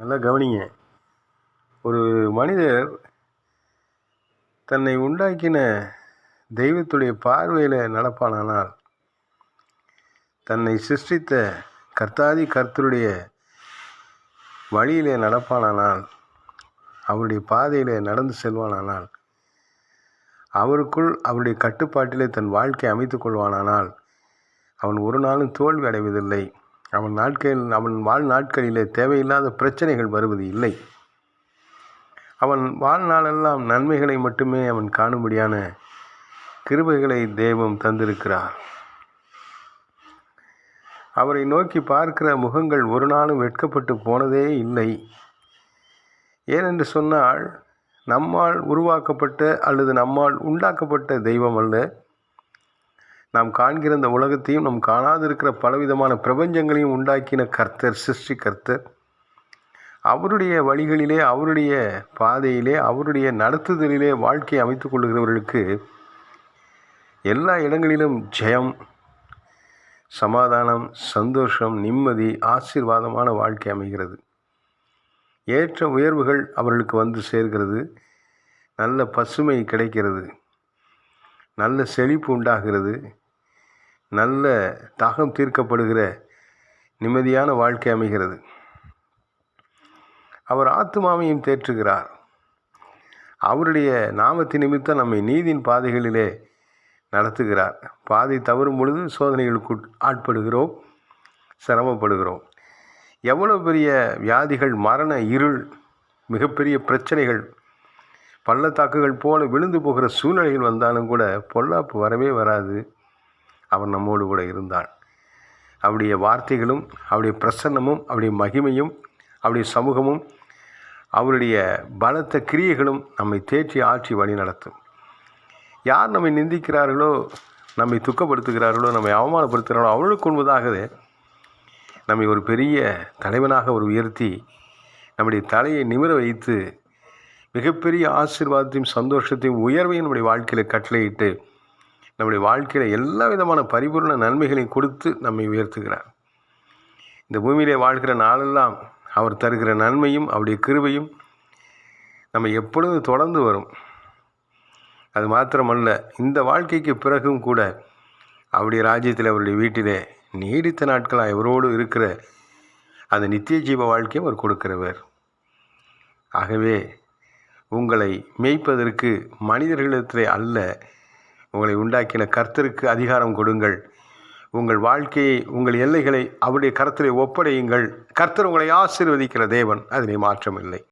நல்லா கவனிங்க. ஒரு மனிதர் தன்னை உண்டாக்கின தெய்வத்துடைய பார்வையில் நடப்பானானால், தன்னை சிருஷ்டித்த கர்த்தாதி கர்த்தருடைய வழியிலே நடப்பானானால், அவருடைய பாதையிலே நடந்து செல்வானானால், அவருக்குள் அவருடைய கட்டுப்பாட்டிலே தன் வாழ்க்கை அமைத்து கொள்வானானால், அவன் ஒரு நாளும் தோல்வி அடைவதில்லை. அவன் வாழ்நாட்களிலே தேவையில்லாத பிரச்சனைகள் வருவது இல்லை. அவன் வாழ்நாளெல்லாம் நன்மைகளை மட்டுமே அவன் காணும்படியான கிருபைகளை தெய்வம் தந்திருக்கிறார். அவரை நோக்கி பார்க்கிற முகங்கள் ஒரு நாளும் வெட்கப்பட்டு போனதே இல்லை. ஏனென்று சொன்னால், நம்மால் உருவாக்கப்பட்ட அல்லது நம்மால் உண்டாக்கப்பட்ட தெய்வம் அல்ல. நாம் காண்கிற இந்த உலகத்தையும் நாம் காணாதிருக்கிற பலவிதமான பிரபஞ்சங்களையும் உண்டாக்கின கர்த்தர், சிருஷ்டி கர்த்தர். அவருடைய வழிகளிலே, அவருடைய பாதையிலே, அவருடைய நடத்துதலிலே வாழ்க்கையை அமைத்துக் கொள்ளுகிறவர்களுக்கு எல்லா இடங்களிலும் ஜெயம், சமாதானம், சந்தோஷம், நிம்மதி, ஆசீர்வாதமான வாழ்க்கை அமைகிறது. ஏற்ற உயர்வுகள் அவர்களுக்கு வந்து சேர்கிறது. நல்ல பசுமை கிடைக்கிறது. நல்ல செழிப்பு உண்டாகிறது. நல்ல தாகம் தீர்க்கப்படுகிற நிம்மதியான வாழ்க்கை அமைகிறது. அவர் ஆத்துமாவையும் தேற்றுகிறார். அவருடைய நாமத்தின் நிமித்தம் நம்மை நீதியின் பாதைகளிலே நடத்துகிறார். பாதை தவறும் பொழுது சோதனைகளுக்கு ஆட்படுகிறோம், சிரமப்படுகிறோம். எவ்வளோ பெரிய வியாதிகள், மரண இருள், மிகப்பெரிய பிரச்சனைகள், பள்ளத்தாக்குகள் போல விழுந்து போகிற சூழ்நிலைகள் வந்தாலும் கூட பொல்லாப்பு வரவே வராது. அவர் நம்மோடு கூட இருந்தார். அவருடைய வார்த்தைகளும், அவருடைய பிரசன்னமும், அவருடைய மகிமையும், அவருடைய சமூகமும், அவருடைய பலத்த கிரியைகளும் நம்மை தேற்றி ஆற்றி வழி நடத்தும். யார் நம்மை நிந்திக்கிறார்களோ, நம்மை துக்கப்படுத்துகிறார்களோ, நம்மை அவமானப்படுத்துகிறார்களோ, அவர்களுக்கு முன்பதாகவே நம்மை ஒரு பெரிய தலைவனாக ஒரு உயர்த்தி நம்முடைய தலையை நிமிர வைத்து மிகப்பெரிய ஆசீர்வாதத்தையும் சந்தோஷத்தையும் உயர்வையும் நம்முடைய வாழ்க்கையில் கட்டளையிட்டு நம்முடைய வாழ்க்கையில் எல்லா விதமான பரிபூர்ண நன்மைகளையும் கொடுத்து நம்மை உயர்த்துகிறார். இந்த பூமியிலே வாழ்கிற நாளெல்லாம் அவர் தருகிற நன்மையும் அவருடைய கிருபையும் நம்ம எப்பொழுதும் தொடர்ந்து வரும். அது மாத்திரமல்ல, இந்த வாழ்க்கைக்கு பிறகும் கூட அவருடைய ராஜ்யத்தில், அவருடைய வீட்டிலே நீடித்த நாட்களாக அவரோடு இருக்கிற அந்த நித்திய ஜீவ வாழ்க்கையை அவர் கொடுக்கிறவர். ஆகவே உங்களை மேய்ப்பதற்கு மனிதர்களிடத்திலே அல்ல, உங்களை உண்டாக்கின கர்த்தருக்கு அதிகாரம் கொடுங்கள். உங்கள் வாழ்க்கையை, உங்கள் எல்லைகளை அவருடைய கரத்திலே ஒப்படையுங்கள். கர்த்தர் உங்களை ஆசீர்வதிக்கிற தேவன், அதிலே மாற்றமில்லை.